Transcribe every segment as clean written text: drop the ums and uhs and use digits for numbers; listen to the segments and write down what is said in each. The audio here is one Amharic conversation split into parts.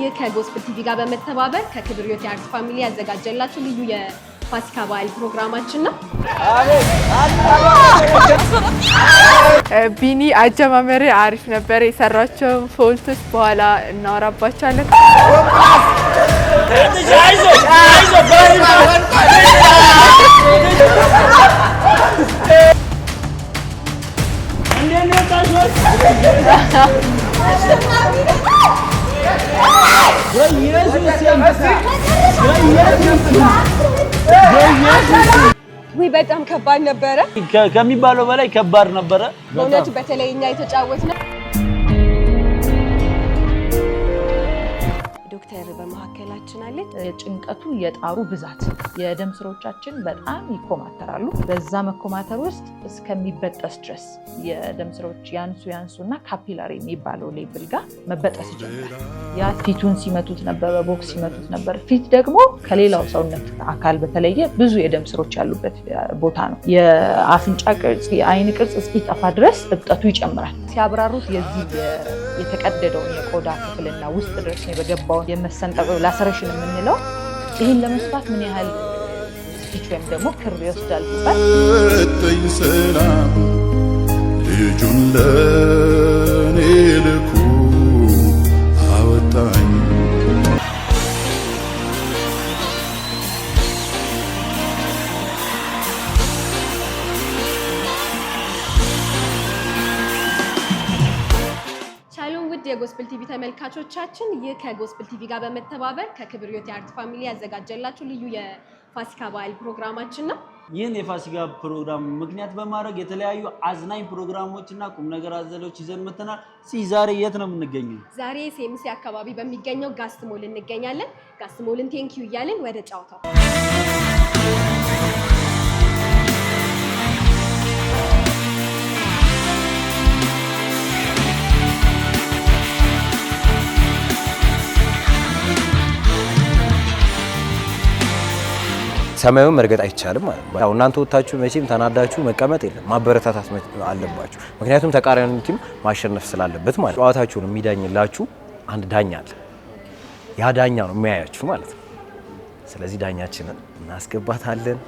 ይህ ከጎስፕል ቲቪ ጋር በመተባበር ከክብርዮት የአርት ፋሚሊ ያዘጋጀላችሁ ልዩ የፋሲካ በዓል ፕሮግራማችን ነው። ቢኒ አጀማመሪ አሪፍ ነበር። የሰራቸው ፎልቶች በኋላ እናወራባቸዋለን። ወይ በጣም ከባድ ነበረ። ከሚባለው በላይ ከባድ ነበረ። በእውነቱ በተለይኛ የተጫወትነው ዶክተር በመሐከላችን አለ። ጭንቀቱ የጣሩ ብዛት የደም ስሮቻችን በጣም ይኮማተራሉ። በዛ መኮማተር ውስጥ እስከሚበጠስ ድረስ የደም ስሮች ያንሱና ካፒላሪ የሚባለው ሌብል ጋር መበጠስ ይጀምራል። ያ ፊቱን ሲመቱት ነበር፣ በቦክስ ሲመቱት ነበር። ፊት ደግሞ ከሌላው ሰውነት አካል በተለየ ብዙ የደም ስሮች ያሉበት ቦታ ነው። የአፍንጫ ቅርጽ፣ የአይን ቅርጽ እስኪጠፋ ድረስ እብጠቱ ይጨምራል። ሲያብራሩት የዚህ የተቀደደውን የቆዳ ክፍልና ውስጥ ድረስ የገባውን የመሰንጠቅ ላሰሬሽን የምንለው ይህን ለመስፋት ምን ያህል ስቲች ወይም ደግሞ ክር ይወስዳል ይባል። ሰላም ልጁን ለኔ ልኩ አወጣኝ። የጎስፕል ቲቪ ተመልካቾቻችን ይህ ከጎስፕል ቲቪ ጋር በመተባበር ከክብርዮት የአርት ፋሚሊ ያዘጋጀላችሁ ልዩ የፋሲካ በዓል ፕሮግራማችን ነው። ይህን የፋሲካ ፕሮግራም ምክንያት በማድረግ የተለያዩ አዝናኝ ፕሮግራሞችና ቁም ነገር አዘሎች ይዘን መተናል። ዛሬ የት ነው የምንገኘው? ዛሬ ሴምሲ አካባቢ በሚገኘው ጋስት ሞል እንገኛለን። ጋስት ሞልን ቴንኪዩ እያለን ወደ ጫውታው ሰማዩን መርገጥ አይቻልም ማለት ነው። ያው እናንተ ወጣችሁ መቼም ተናዳችሁ መቀመጥ የለም፣ ማበረታታት አለባችሁ። ምክንያቱም ተቃራኒ ቲም ማሸነፍ ስላለበት ማለት ነው። ጨዋታችሁን የሚዳኝላችሁ አንድ ዳኛ አለ። ያ ዳኛ ነው የሚያያችሁ ማለት ነው። ስለዚህ ዳኛችንን እናስገባታለን።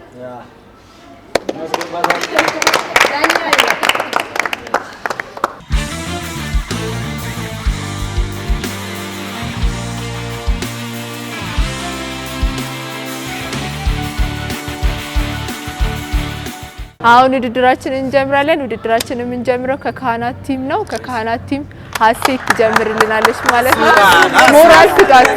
አሁን ውድድራችንን እንጀምራለን። ውድድራችንን የምንጀምረው ከካህናት ቲም ነው። ከካህናት ቲም ሀሴት ትጀምርልናለች ማለት ነው። ሞራል ስጣት።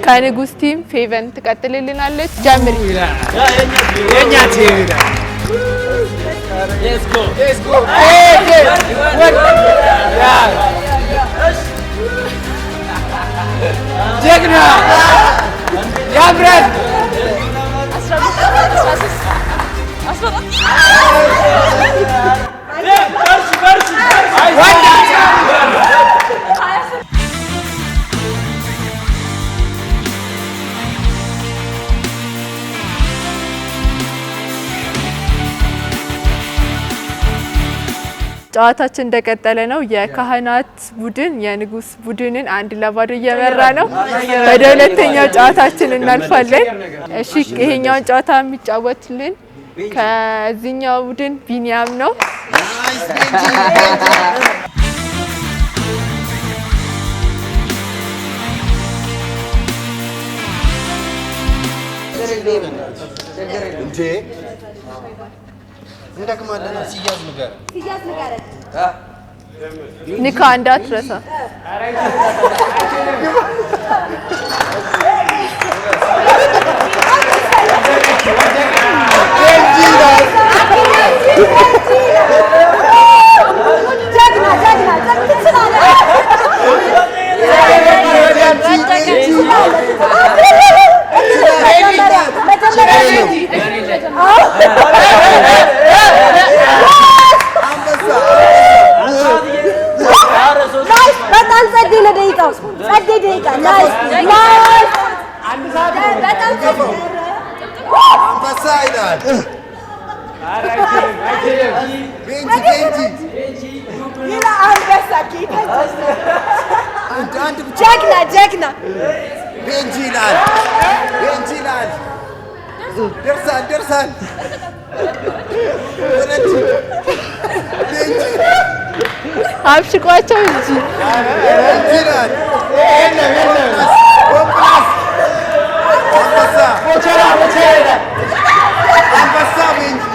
ከንጉስ ቲም ፌቨን ትቀጥልልናለች። ጀምሪ። የኛ ቲም ሌትስ ጎ ጀግና ያምራል። ጨዋታችን እንደቀጠለ ነው። የካህናት ቡድን የንጉስ ቡድንን አንድ ለባዶ እየመራ ነው። ወደ ሁለተኛው ጨዋታችን እናልፋለን። እሺ ይሄኛውን ጨዋታ የሚጫወትልን ከዚህኛው ቡድን ቢኒያም ነው። ኒካ እንዳትረሳ። ጀግና ቤንጂላል ደርሳን አብሽቋቸው እንጂ ቤንጂላል አንበሳ ቤንጂ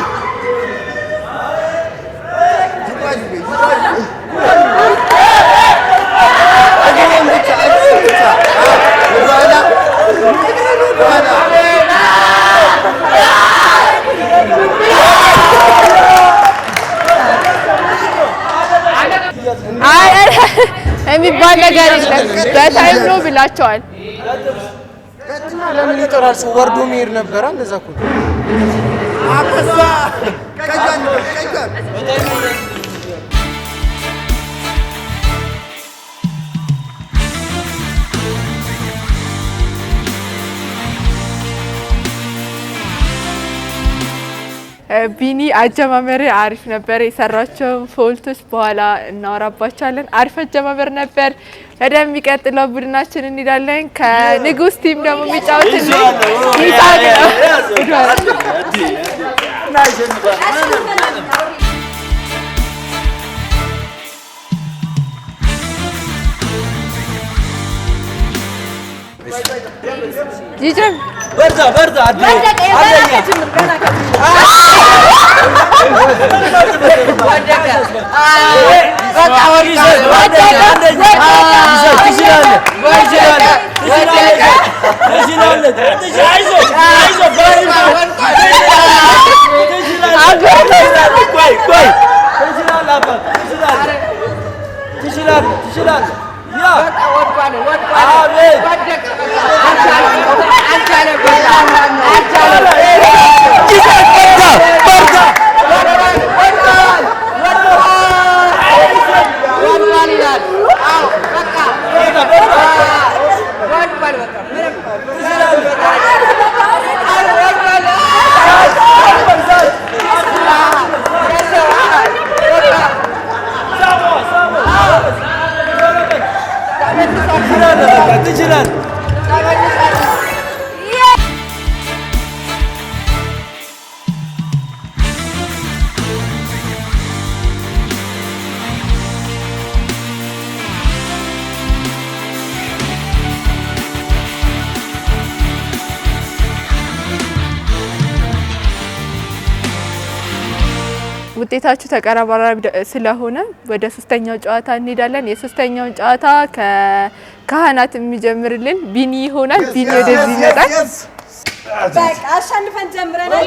የሚባል ነገር የለም። በታይም ነው ብላቸዋል። ለምን ይጠራል? ሰው ወርዶ መሄድ ነበረ። እንደዛ እኮ አንበሳ ቀይጋን ቢኒ አጀማመር አሪፍ ነበር። የሰራቸው ፎልቶች በኋላ እናወራባቸዋለን። አሪፍ አጀማመር ነበር። ወደሚቀጥለው ቡድናችን እንሄዳለን። ከንጉስ ቲም ደግሞ የሚጫወትልን ይሳቅ ይጀም በርዛ ውጤታችሁ ተቀራራቢ ስለሆነ ወደ ሶስተኛው ጨዋታ እንሄዳለን። የሶስተኛውን ጨዋታ ከካህናት የሚጀምርልን ቢኒ ይሆናል። ቢኒ ወደዚህ ይመጣል። በቃ አሸንፈን ጀምረናል።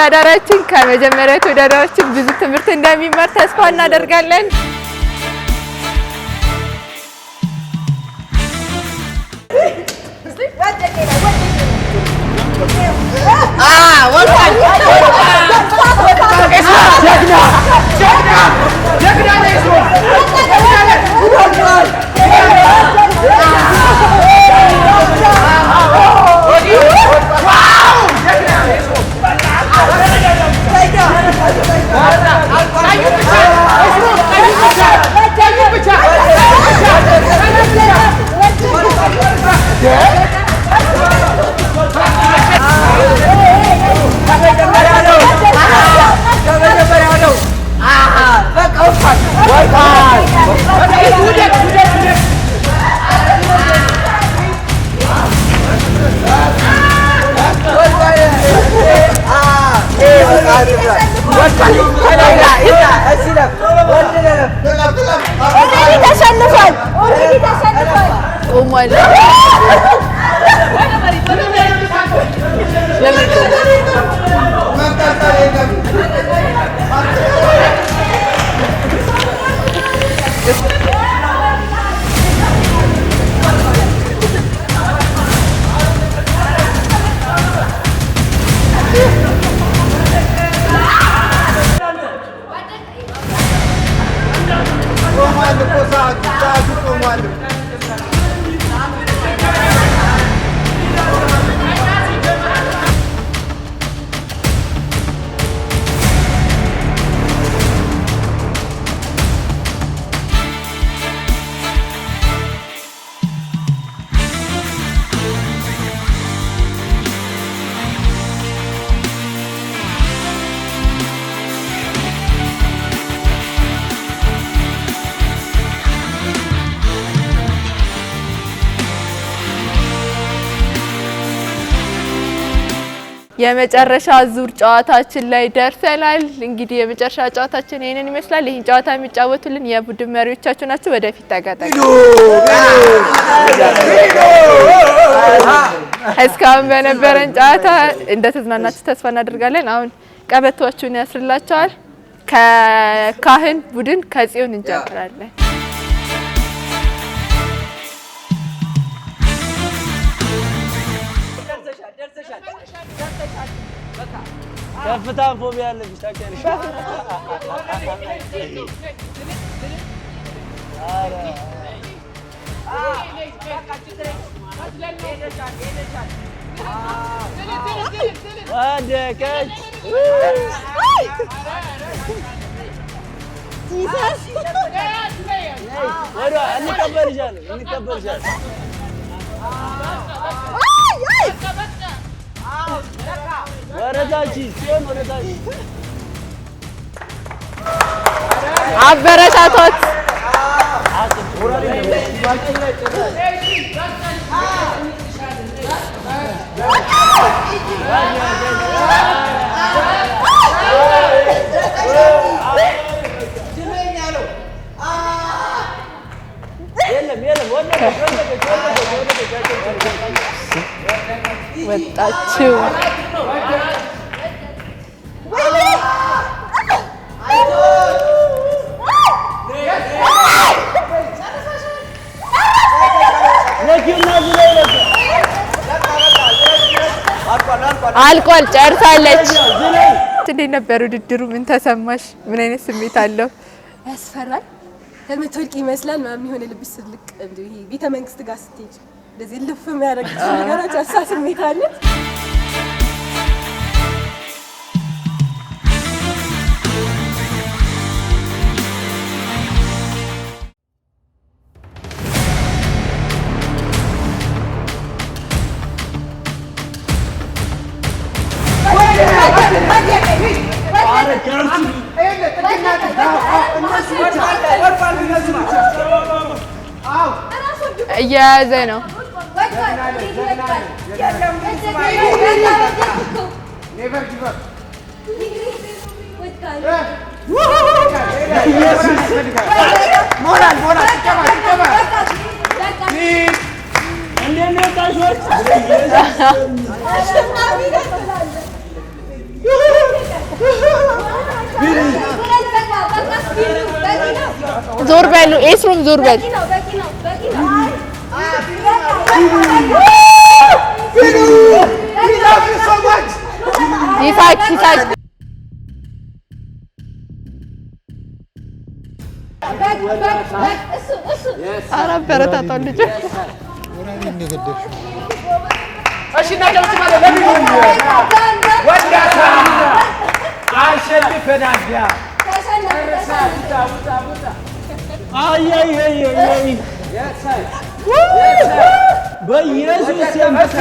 ተወዳዳሪያችን ከመጀመሪያ ተወዳዳሪያችን ብዙ ትምህርት እንደሚማር ተስፋ እናደርጋለን። የመጨረሻ ዙር ጨዋታችን ላይ ደርሰናል። እንግዲህ የመጨረሻ ጨዋታችን ይሄንን ይመስላል። ይሄን ጨዋታ የሚጫወቱልን የቡድን መሪዎቻችን ናቸው። ወደፊት ተጋጣሚ እስካሁን በነበረን ጨዋታ እንደተዝናናችሁ ተስፋ እናደርጋለን። አሁን ቀበቷችሁን ያስርላችኋል። ከካህን ቡድን ከጽዮን እንጀምራለን። ከፍታ ፎቢያ አለብሽ ታውቂያለሽ። ወደቀች። እንቀበልሻለን። ወረታች ሲሆን ወረታች አበረታቶት ወጣችሁ። አልቋል፣ ጨርሳለች። እንዴት ነበር ውድድሩ? ምን ተሰማሽ? ምን አይነት ስሜት አለው? ያስፈራል። ለምትወልቂ ይመስላል ምናምን የሆነ ልብስ ስልቅ እንዴ ቤተ መንግስት ጋር ስትሄጂ እንደዚህ ልፍ የሚያደርግ ነገሮች አሳ ስሜት አለ። እየያዘ ነው። ዞር በሉ ኤስሩም ዞር በል ይሳቅ ኧረ አበረታታው ልጅ እሺ እናደርስ ማለት ወዳታ አሸንፈናል ያ አይ በኢየሱስ ያምሳ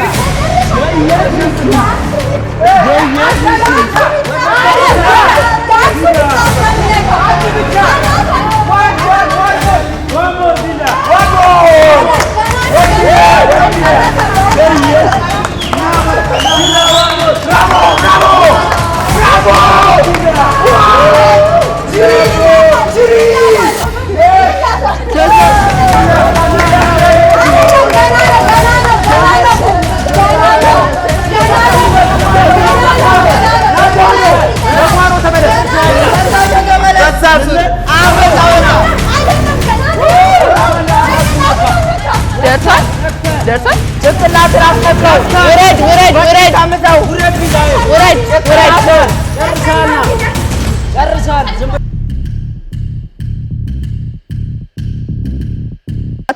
ደርሷል ጭንቅላት ራስ ነካው ውረድ አመጣው ውረድ ጨርሳል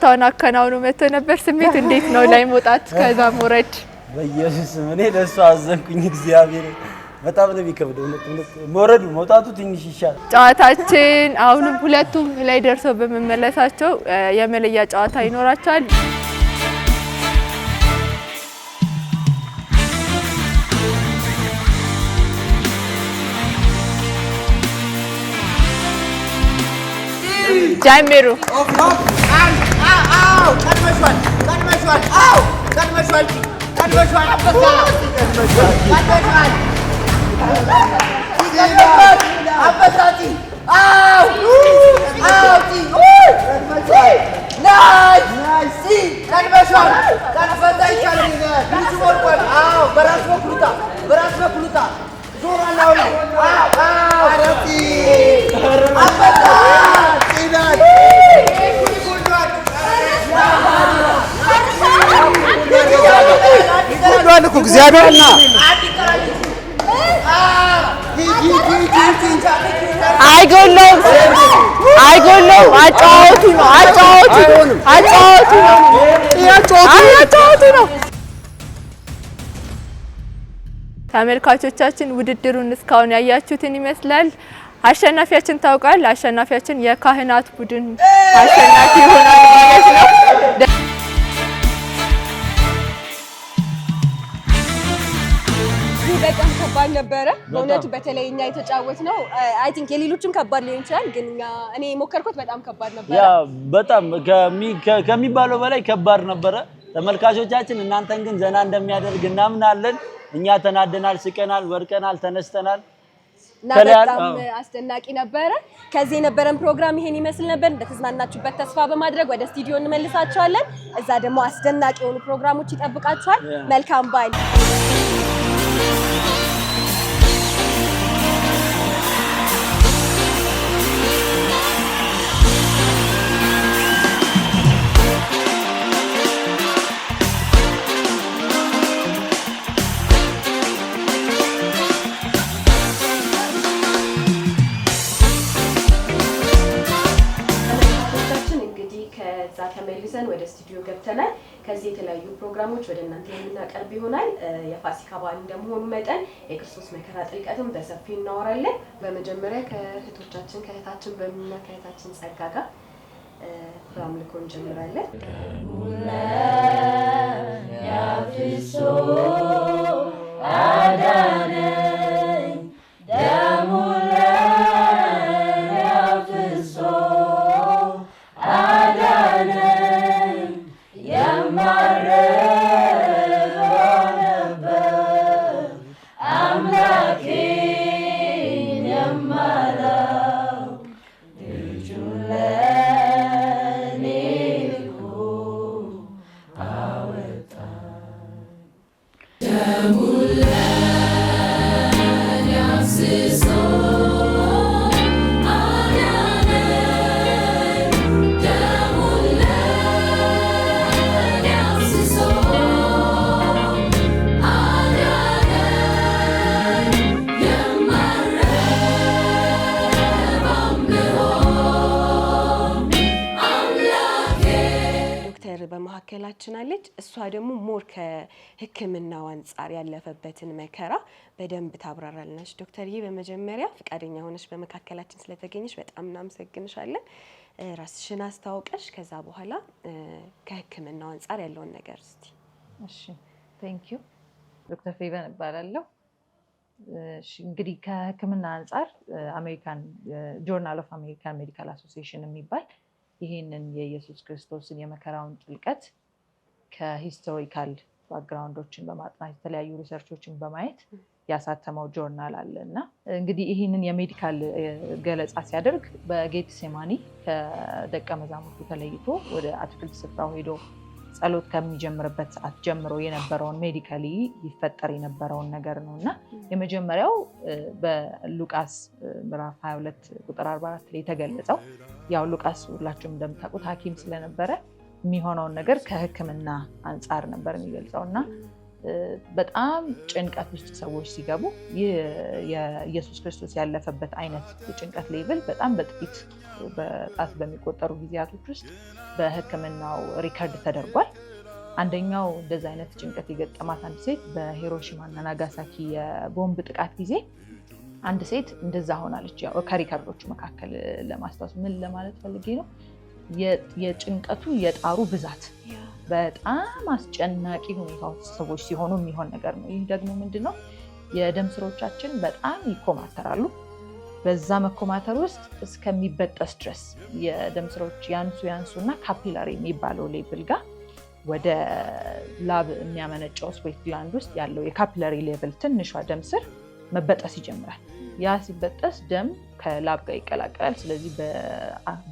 ታውና አከናውኑ መጥቶ ነበር ስሜት እንዴት ነው ላይ መውጣት ከዛ መውረድ በኢየሱስ እኔ ለሱ አዘንኩኝ እግዚአብሔር በጣም ነው የሚከብደው መውረዱ መውጣቱ ትንሽ ይሻል ጨዋታችን አሁንም ሁለቱም ላይ ደርሰው በመመለሳቸው የመለያ ጨዋታ ይኖራቸዋል ጀምሩ እግዚአብሔርና አይጎለው አጫወቱ ነው ተመልካቾቻችን ውድድሩን እስካሁን ያያችሁትን ይመስላል አሸናፊያችን ታውቃል አሸናፊያችን የካህናት ቡድን አሸናፊ ይሆናል ማለት ነው በጣም ከባድ ነበረ በእውነቱ በተለይኛ የተጫወት ነው አይ ቲንክ የሌሎችም ከባድ ሊሆን ይችላል ግን እኔ ሞከርኩት በጣም ከባድ ነበረ ያ በጣም ከሚባለው በላይ ከባድ ነበረ ተመልካቾቻችን እናንተን ግን ዘና እንደሚያደርግ እናምናለን እኛ ተናደናል ስቀናል ወርቀናል ተነስተናል በጣም አስደናቂ ነበረ ከዚህ የነበረን ፕሮግራም ይሄን ይመስል ነበር እንደተዝናናችሁበት ተስፋ በማድረግ ወደ ስቱዲዮ እንመልሳችኋለን እዛ ደግሞ አስደናቂ የሆኑ ፕሮግራሞች ይጠብቃችኋል መልካም ባይ ተመልሰን ወደ ስቱዲዮ ገብተናል ከዚህ የተለያዩ ፕሮግራሞች ወደ እናንተ የምናቀርብ ይሆናል የፋሲካ በዓል እንደመሆኑ መጠን የክርስቶስ መከራ ጥልቀትን በሰፊው እናወራለን በመጀመሪያ ከእህታችን በሚና ከእህታችን ጸጋ ጋር በአምልኮ እንጀምራለን ያፍሶ አዳነኝ ደሙለ ደሙለ በመካከላችን አለች። እሷ ደግሞ ሞር ከሕክምናው አንፃር ያለፈበትን መከራ በደንብ ታብራራለች። ዶክተርዬ በመጀመሪያ ፈቃደኛ ሆነሽ በመካከላችን ስለተገኘሽ በጣም እናመሰግንሻለን። ራስሽን አስተዋውቀሽ ከዛ በኋላ ከሕክምናው አንፃር ያለውን ነገር እስቲ። እሺ ቴንክ ዩ ዶክተር ፌቨን እባላለሁ። እንግዲህ ከሕክምና አንፃር አሜሪካን ጆርናል ኦፍ አሜሪካን ሜዲካል አሶሲዬሽን የሚባል ይህንን የኢየሱስ ክርስቶስን የመከራውን ጥልቀት ከሂስቶሪካል ባክግራውንዶችን በማጥናት የተለያዩ ሪሰርቾችን በማየት ያሳተመው ጆርናል አለ እና እንግዲህ ይህንን የሜዲካል ገለጻ ሲያደርግ በጌቴሴማኒ ከደቀ መዛሙርቱ ተለይቶ ወደ አትክልት ስፍራው ሄዶ ጸሎት ከሚጀምርበት ሰዓት ጀምሮ የነበረውን ሜዲካሊ ይፈጠር የነበረውን ነገር ነው እና የመጀመሪያው በሉቃስ ምዕራፍ 22 ቁጥር 44 ላይ የተገለጸው ያው ሉቃስ ሁላችሁም እንደምታውቁት ሐኪም ስለነበረ የሚሆነውን ነገር ከሕክምና አንፃር ነበር የሚገልጸው እና በጣም ጭንቀት ውስጥ ሰዎች ሲገቡ የኢየሱስ ክርስቶስ ያለፈበት አይነት የጭንቀት ሌቭል በጣም በጥቂት በጣት በሚቆጠሩ ጊዜያቶች ውስጥ በሕክምናው ሪከርድ ተደርጓል። አንደኛው እንደዛ አይነት ጭንቀት የገጠማት አንድ ሴት በሂሮሺማ እና ናጋሳኪ የቦምብ ጥቃት ጊዜ አንድ ሴት እንደዛ ሆናለች። ያው ከሪከርዶቹ መካከል ለማስታወስ ምን ለማለት ፈልጌ ነው የጭንቀቱ የጣሩ ብዛት በጣም አስጨናቂ ሁኔታ ውስጥ ሰዎች ሲሆኑ የሚሆን ነገር ነው። ይህ ደግሞ ምንድነው የደም ስሮቻችን በጣም ይኮማተራሉ። በዛ መኮማተር ውስጥ እስከሚበጠስ ድረስ የደም ስሮች ያንሱና ካፒላሪ የሚባለው ሌቭል ጋር ወደ ላብ የሚያመነጨው ስዌት ግላንድ ውስጥ ያለው የካፒላሪ ሌቭል ትንሿ ደም ስር መበጠስ ይጀምራል። ያ ሲበጠስ ደም ከላብ ጋር ይቀላቀላል። ስለዚህ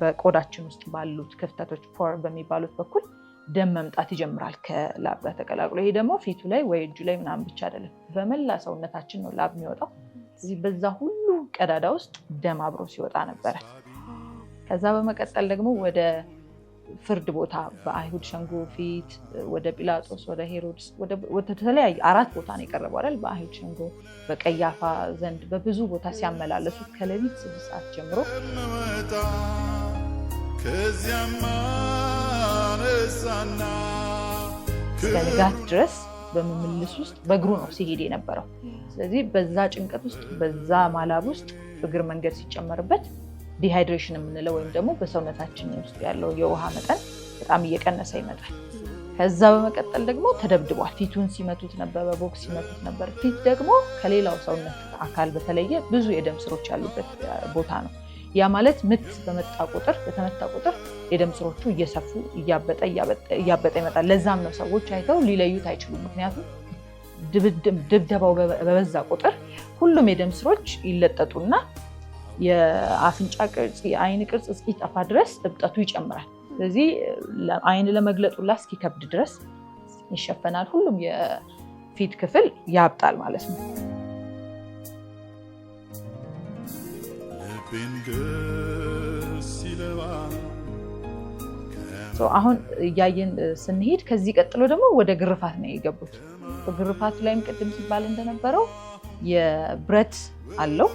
በቆዳችን ውስጥ ባሉት ክፍተቶች ፖር በሚባሉት በኩል ደም መምጣት ይጀምራል ከላብ ጋር ተቀላቅሎ። ይሄ ደግሞ ፊቱ ላይ ወይ እጁ ላይ ምናምን ብቻ አይደለም፣ በመላ ሰውነታችን ነው ላብ የሚወጣው። ስለዚህ በዛ ሁሉ ቀዳዳ ውስጥ ደም አብሮ ሲወጣ ነበረ። ከዛ በመቀጠል ደግሞ ወደ ፍርድ ቦታ በአይሁድ ሸንጎ ፊት፣ ወደ ጲላጦስ፣ ወደ ሄሮድስ፣ ወደ ተለያዩ 4 ቦታ ነው የቀረበው አይደል? በአይሁድ ሸንጎ፣ በቀያፋ ዘንድ በብዙ ቦታ ሲያመላለሱት ከሌሊት 6 ሰዓት ጀምሮ እስከ ንጋት ድረስ በምልልስ ውስጥ በእግሩ ነው ሲሄድ የነበረው። ስለዚህ በዛ ጭንቀት ውስጥ በዛ ማላብ ውስጥ እግር መንገድ ሲጨመርበት ዲሃይድሬሽን የምንለው ወይም ደግሞ በሰውነታችን ውስጥ ያለው የውሃ መጠን በጣም እየቀነሰ ይመጣል። ከዛ በመቀጠል ደግሞ ተደብድቧል። ፊቱን ሲመቱት ነበር፣ በቦክስ ሲመቱት ነበር። ፊት ደግሞ ከሌላው ሰውነት አካል በተለየ ብዙ የደም ስሮች ያሉበት ቦታ ነው። ያ ማለት ምት በተመታ ቁጥር የደም ስሮቹ እየሰፉ እያበጠ ይመጣል። ለዛም ነው ሰዎች አይተው ሊለዩት አይችሉም። ምክንያቱም ድብደባው በበዛ ቁጥር ሁሉም የደም ስሮች ይለጠጡና የአፍንጫ ቅርጽ፣ የአይን ቅርጽ እስኪጠፋ ድረስ እብጠቱ ይጨምራል። ስለዚህ አይን ለመግለጡላ እስኪከብድ ድረስ ይሸፈናል። ሁሉም የፊት ክፍል ያብጣል ማለት ነው። አሁን እያየን ስንሄድ ከዚህ ቀጥሎ ደግሞ ወደ ግርፋት ነው የገቡት። ግርፋቱ ላይም ቅድም ሲባል እንደነበረው የብረት አለው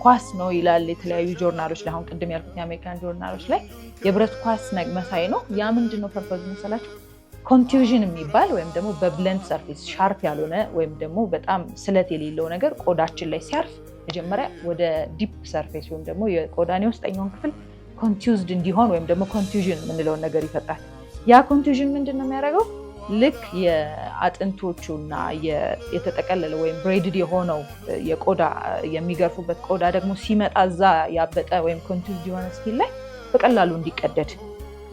ኳስ ነው ይላል የተለያዩ ጆርናሎች ላይ። አሁን ቅድም ያልኩት የአሜሪካን ጆርናሎች ላይ የብረት ኳስ መሳይ ነው። ያ ምንድን ነው ፐርፐዙ መሰላችሁ? ኮንቲውዥን የሚባል ወይም ደግሞ በብለንት ሰርፌስ ሻርፕ ያልሆነ ወይም ደግሞ በጣም ስለት የሌለው ነገር ቆዳችን ላይ ሲያርፍ መጀመሪያ ወደ ዲፕ ሰርፌስ ወይም ደግሞ የቆዳኔ ውስጠኛውን ክፍል ኮንቲውዝድ እንዲሆን ወይም ደግሞ ኮንቲውዥን የምንለውን ነገር ይፈጥራል። ያ ኮንቲውዥን ምንድን ነው የሚያደርገው? ልክ የአጥንቶቹና የተጠቀለለ ወይም ብሬድድ የሆነው የቆዳ የሚገርፉበት ቆዳ ደግሞ ሲመጣ እዛ ያበጠ ወይም ኮንቲውዝድ የሆነ ስኪል ላይ በቀላሉ እንዲቀደድ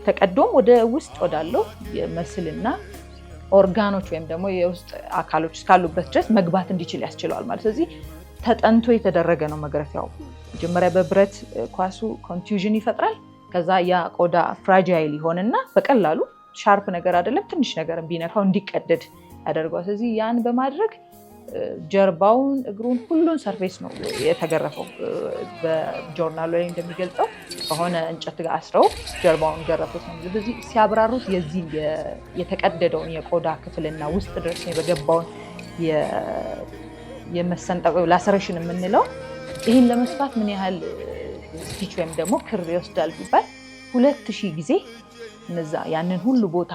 ተቀዶም ወደ ውስጥ ወዳለው የመስልና ኦርጋኖች ወይም ደግሞ የውስጥ አካሎች እስካሉበት ድረስ መግባት እንዲችል ያስችለዋል ማለት። ስለዚህ ተጠንቶ የተደረገ ነው መግረፊያው። መጀመሪያ በብረት ኳሱ ኮንቲውዥን ይፈጥራል። ከዛ ያ ቆዳ ፍራጃይል ይሆንና በቀላሉ ሻርፕ ነገር አይደለም ትንሽ ነገር ቢነካው እንዲቀደድ ያደርገዋል። ስለዚህ ያን በማድረግ ጀርባውን፣ እግሩን፣ ሁሉን ሰርፌስ ነው የተገረፈው። በጆርናሉ ላይ እንደሚገልጸው ከሆነ እንጨት ጋር አስረው ጀርባውን ገረፉት ነው። ስለዚህ ሲያብራሩት የዚህ የተቀደደውን የቆዳ ክፍልና ውስጥ ድረስ የገባውን የመሰንጠቅ ላሰሬሽን የምንለው ይህን ለመስፋት ምን ያህል ስቲች ወይም ደግሞ ክር ይወስዳል ቢባል 2000 ጊዜ እነዛ ያንን ሁሉ ቦታ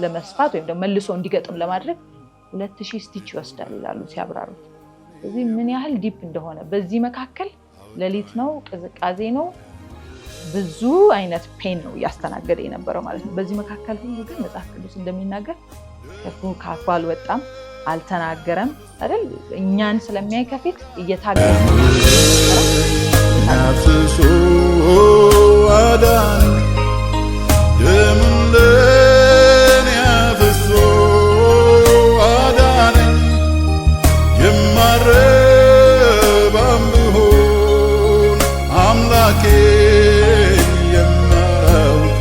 ለመስፋት ወይም ደግሞ መልሶ እንዲገጥም ለማድረግ 2000 ስቲች ይወስዳል ይላሉ ሲያብራሩት። ስለዚህ ምን ያህል ዲፕ እንደሆነ በዚህ መካከል ሌሊት ነው፣ ቅዝቃዜ ነው፣ ብዙ አይነት ፔን ነው ያስተናገደ የነበረው ማለት ነው። በዚህ መካከል ሁሉ ግን መጽሐፍ ቅዱስ እንደሚናገር ከአፉ አልወጣም፣ አልተናገረም አይደል? እኛን ስለሚያይ ከፊት እየታገለ ነፍሱ አዳነኝ ደሙን ለኔ አፍስሶ አዳነኝ የማረባም ብሆን አምላኬ የማያውቅ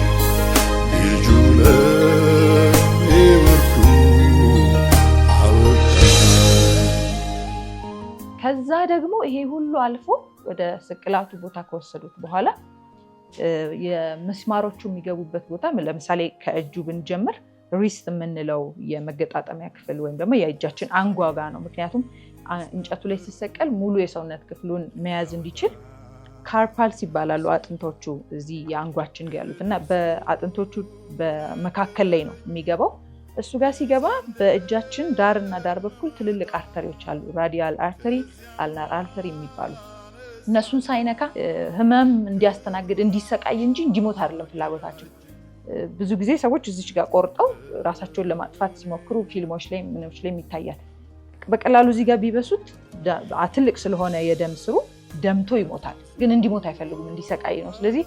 ልጁ ለኔ ወርዶ አወጣኝ። ከዛ ደግሞ ይሄ ሁሉ አልፎ ወደ ስቅላቱ ቦታ ከወሰዱት በኋላ የመስማሮቹ የሚገቡበት ቦታ ለምሳሌ ከእጁ ብንጀምር ሪስት የምንለው የመገጣጠሚያ ክፍል ወይም ደግሞ የእጃችን አንጓጋ ነው። ምክንያቱም እንጨቱ ላይ ሲሰቀል ሙሉ የሰውነት ክፍሉን መያዝ እንዲችል ካርፓልስ ይባላሉ አጥንቶቹ እዚህ የአንጓችን ጋር ያሉት እና በአጥንቶቹ በመካከል ላይ ነው የሚገባው። እሱ ጋር ሲገባ በእጃችን ዳርና ዳር በኩል ትልልቅ አርተሪዎች አሉ፣ ራዲያል አርተሪ፣ አልናር አርተሪ የሚባሉ እነሱን ሳይነካ ህመም እንዲያስተናግድ እንዲሰቃይ እንጂ እንዲሞት አይደለም ፍላጎታቸው። ብዙ ጊዜ ሰዎች እዚች ጋር ቆርጠው ራሳቸውን ለማጥፋት ሲሞክሩ ፊልሞች ላይ ምኖች ላይ ይታያል። በቀላሉ እዚህ ጋር ቢበሱት ትልቅ ስለሆነ የደም ስሩ ደምቶ ይሞታል። ግን እንዲሞት አይፈልጉም፣ እንዲሰቃይ ነው። ስለዚህ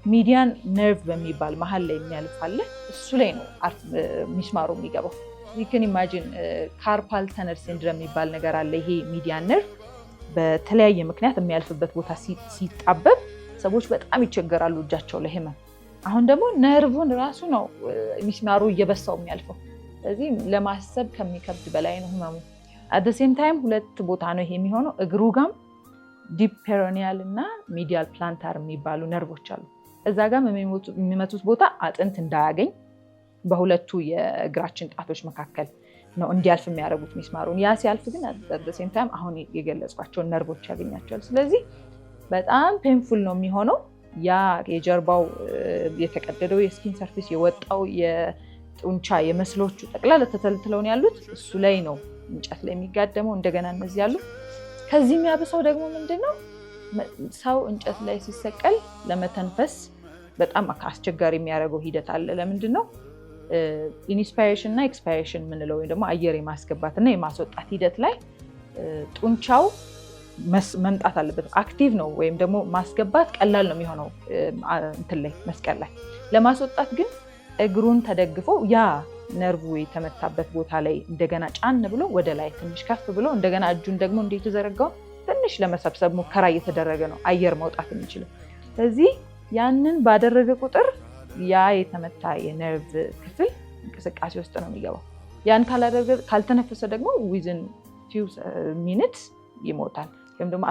ሚዲያን ነርቭ በሚባል መሀል ላይ የሚያልፍ አለ። እሱ ላይ ነው ሚስማሩ የሚገባው። ይህን ኢማጂን ካርፓል ተነር ሲንድረም የሚባል ነገር አለ። ይሄ ሚዲያን ነርቭ በተለያየ ምክንያት የሚያልፍበት ቦታ ሲጣበብ ሰዎች በጣም ይቸገራሉ እጃቸው ላይ ህመም። አሁን ደግሞ ነርቭን ራሱ ነው ሚስማሩ እየበሳው የሚያልፈው። ስለዚህ ለማሰብ ከሚከብድ በላይ ነው ህመሙ። አት ዘ ሴም ታይም ሁለት ቦታ ነው ይሄ የሚሆነው። እግሩ ጋም ዲፕ ፔሮኒያል እና ሚዲያል ፕላንታር የሚባሉ ነርቮች አሉ። እዛ ጋም የሚመቱት ቦታ አጥንት እንዳያገኝ በሁለቱ የእግራችን ጣቶች መካከል ነው እንዲያልፍ የሚያደርጉት ሚስማሩን። ያ ሲያልፍ ግን አት ዘ ሴም ታይም አሁን የገለጽኳቸውን ነርቮች ያገኛቸዋል። ስለዚህ በጣም ፔንፉል ነው የሚሆነው። ያ የጀርባው የተቀደደው የስኪን ሰርፌስ የወጣው የጡንቻ የመስሎቹ ጠቅላላ ተተልትለው ነው ያሉት። እሱ ላይ ነው እንጨት ላይ የሚጋደመው። እንደገና እነዚህ ያሉ ከዚህ የሚያብሰው ደግሞ ምንድነው? ሰው እንጨት ላይ ሲሰቀል ለመተንፈስ በጣም አስቸጋሪ የሚያደርገው ሂደት አለ። ለምንድነው? ኢንስፓይሬሽን እና ኤክስፓይሬሽን የምንለው ወይም ደግሞ አየር የማስገባት እና የማስወጣት ሂደት ላይ ጡንቻው መምጣት አለበት። አክቲቭ ነው ወይም ደግሞ ማስገባት ቀላል ነው የሚሆነው እንትን ላይ መስቀል ላይ። ለማስወጣት ግን እግሩን ተደግፎ ያ ነርቭ የተመታበት ቦታ ላይ እንደገና ጫን ብሎ ወደ ላይ ትንሽ ከፍ ብሎ እንደገና እጁን ደግሞ እንዴት ተዘረጋው ትንሽ ለመሰብሰብ ሙከራ እየተደረገ ነው አየር መውጣት የሚችለው። ስለዚህ ያንን ባደረገ ቁጥር ያ የተመታ የነርቭ ክፍል እንቅስቃሴ ውስጥ ነው የሚገባው። ያን ካልተነፈሰ ደግሞ ዊዝን ፊው ሚኒትስ ይሞታል ወይም ደግሞ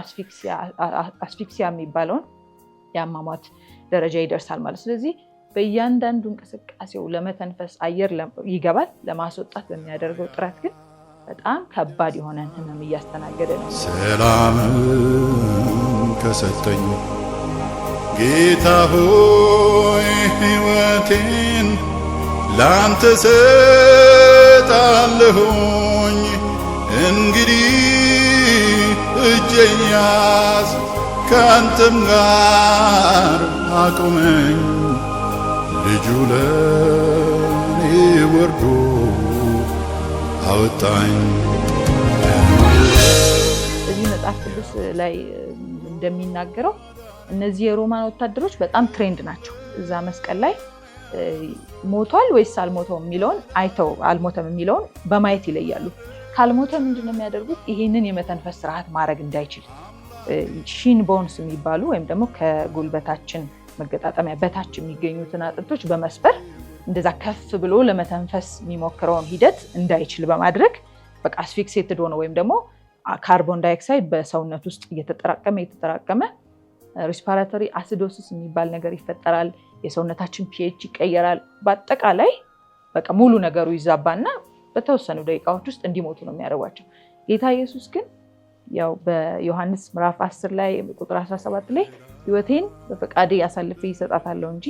አስፊክሲያ የሚባለውን የአሟሟት ደረጃ ይደርሳል ማለት። ስለዚህ በእያንዳንዱ እንቅስቃሴው ለመተንፈስ አየር ይገባል። ለማስወጣት በሚያደርገው ጥረት ግን በጣም ከባድ የሆነ ህመም እያስተናገደ ነው። ሰላምን ከሰጠኝ ጌታ ሆይ ሕይወቴን ላንተ ሰጣለሁኝ። እንግዲህ እጄን ያዝ ከአንተም ጋር አቁመኝ። ልጁ ለኔ ወርዶ አወጣኝ። እዚህ መጽሐፍ ቅዱስ ላይ እንደሚናገረው እነዚህ የሮማን ወታደሮች በጣም ትሬንድ ናቸው። እዛ መስቀል ላይ ሞቷል ወይስ አልሞተም የሚለውን አይተው አልሞተም የሚለውን በማየት ይለያሉ። ካልሞተ ምንድነው የሚያደርጉት? ይሄንን የመተንፈስ ስርዓት ማድረግ እንዳይችል ሺን ቦንስ የሚባሉ ወይም ደግሞ ከጉልበታችን መገጣጠሚያ በታች የሚገኙትን አጥንቶች በመስበር እንደዛ ከፍ ብሎ ለመተንፈስ የሚሞክረውን ሂደት እንዳይችል በማድረግ በቃ አስፊክሴትድ ሆነ ወይም ደግሞ ካርቦን ዳይኦክሳይድ በሰውነት ውስጥ እየተጠራቀመ ሪስፓራቶሪ አሲዶሲስ የሚባል ነገር ይፈጠራል። የሰውነታችን ፒኤች ይቀየራል። በአጠቃላይ በቃ ሙሉ ነገሩ ይዛባና በተወሰኑ ደቂቃዎች ውስጥ እንዲሞቱ ነው የሚያደርጓቸው። ጌታ ኢየሱስ ግን ያው በዮሐንስ ምዕራፍ 10 ላይ ቁጥር 17 ላይ ሕይወቴን በፈቃዴ አሳልፌ ይሰጣታለሁ እንጂ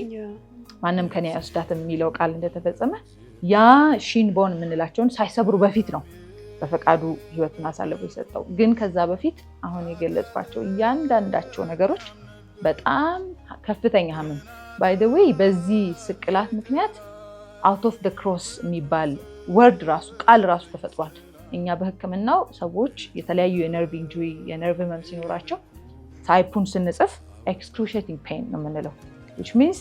ማንም ከኔ አይወስዳትም የሚለው ቃል እንደተፈጸመ ያ ሺንቦን የምንላቸውን ሳይሰብሩ በፊት ነው በፈቃዱ ህይወቱን አሳልፎ የሰጠው። ግን ከዛ በፊት አሁን የገለጽኳቸው እያንዳንዳቸው ነገሮች በጣም ከፍተኛ ህመም ባይ ዘ ዌይ በዚህ ስቅላት ምክንያት አውት ኦፍ ዘ ክሮስ የሚባል ወርድ ራሱ ቃል ራሱ ተፈጥሯል። እኛ በህክምናው ሰዎች የተለያዩ የነርቭ ኢንጁሪ የነርቭ ህመም ሲኖራቸው ታይፑን ስንጽፍ ኤክስክሩሺየቲንግ ፔን ነው የምንለው which means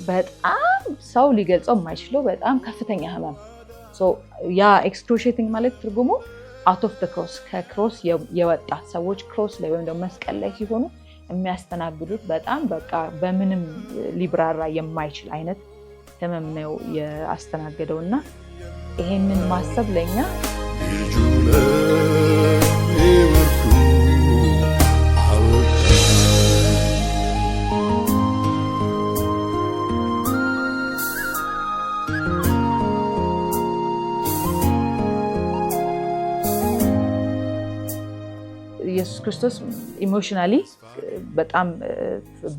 በጣም ሰው ሊገልጸው የማይችለው በጣም ከፍተኛ ህመም። ያ ኤክስክሩሺየቲንግ ማለት ትርጉሙ አውት ኦፍ ዘ ክሮስ ከክሮስ የወጣ ሰዎች ክሮስ ላይ ወይም ደግሞ መስቀል ላይ ሲሆኑ የሚያስተናግዱት በጣም በቃ በምንም ሊብራራ የማይችል አይነት ህመም ነው ያስተናገደው እና ይሄንን ማሰብ ለኛ ኢየሱስ ክርስቶስ ኢሞሽናሊ በጣም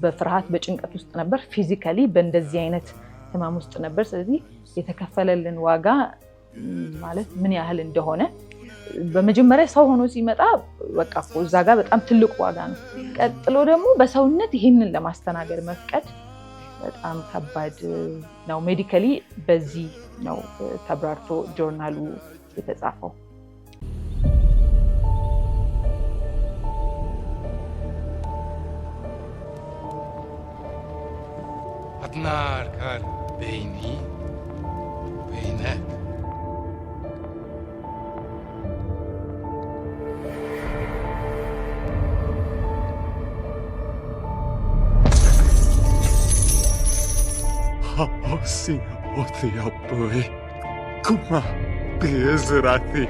በፍርሃት በጭንቀት ውስጥ ነበር። ፊዚካሊ በእንደዚህ አይነት ህመም ውስጥ ነበር። ስለዚህ የተከፈለልን ዋጋ ማለት ምን ያህል እንደሆነ በመጀመሪያ ሰው ሆኖ ሲመጣ በቃ እዛ ጋር በጣም ትልቅ ዋጋ ነው። ቀጥሎ ደግሞ በሰውነት ይህንን ለማስተናገድ መፍቀድ በጣም ከባድ ነው። ሜዲካሊ በዚህ ነው ተብራርቶ ጆርናሉ የተጻፈው። النار كان بيني وبينك حاسي أوتي أبوي كما بيزرعتي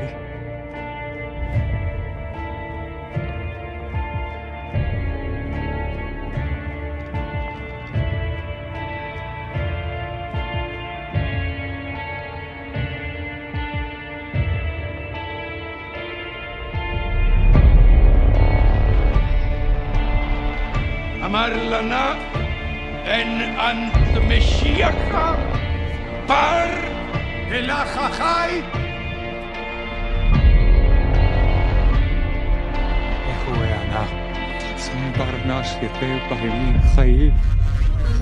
أمر لنا أن أنت مشيك بار إلى خاي أخوي أنا سنبار ناس يتبع يمين خير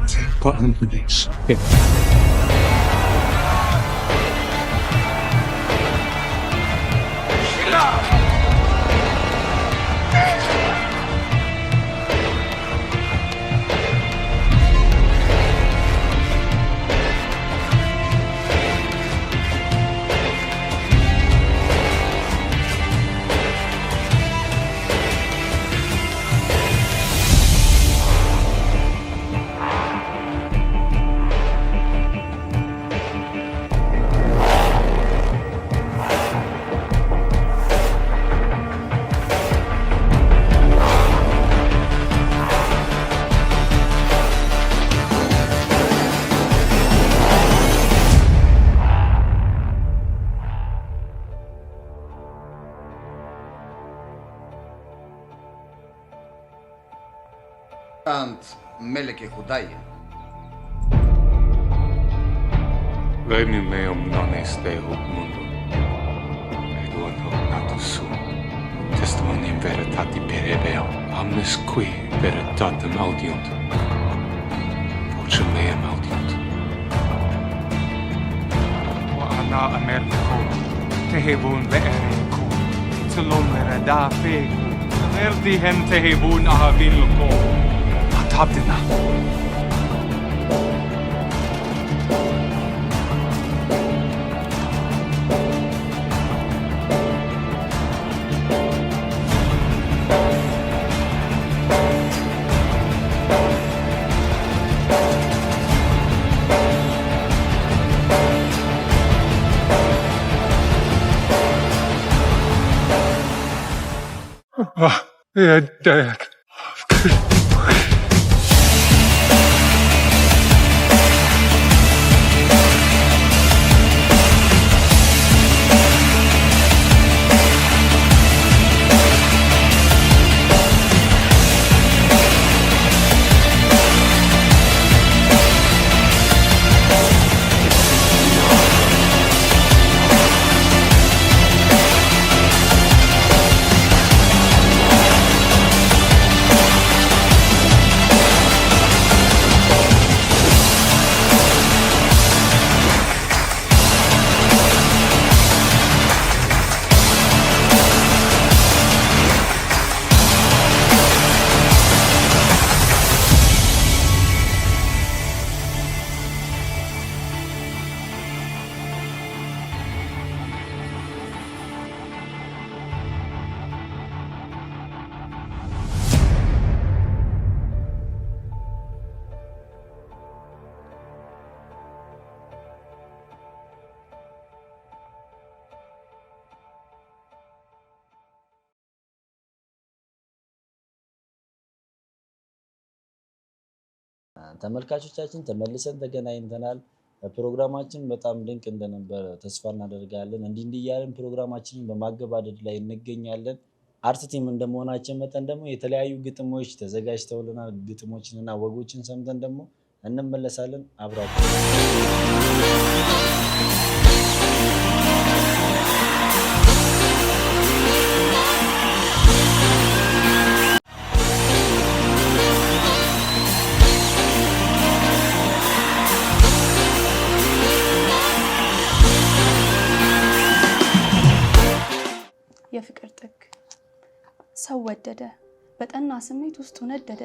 تبقى أنبليس أنت ملك خدايا Veni meum non est hoc mundo, et uno natus sum, testimonium veritati per ebeam, omnes qui veritatem audiunt, vocem meam audiunt. وأنا أمركم تهبون بأريكم, تلون لردافيكم, نردهم تهبون أهابيلكم. أطابدنا. يا داك ተመልካቾቻችን ተመልሰን ተገናኝተናል። ፕሮግራማችን በጣም ድንቅ እንደነበር ተስፋ እናደርጋለን። እንዲህ እያለን ፕሮግራማችንን በማገባደድ ላይ እንገኛለን። አርት ቲም እንደመሆናችን መጠን ደግሞ የተለያዩ ግጥሞች ተዘጋጅተውልናል። ግጥሞችንና ወጎችን ሰምተን ደግሞ እንመለሳለን። አብራችሁ የፍቅር ጥግ ሰው ወደደ በጠና ስሜት ውስጡ ነደደ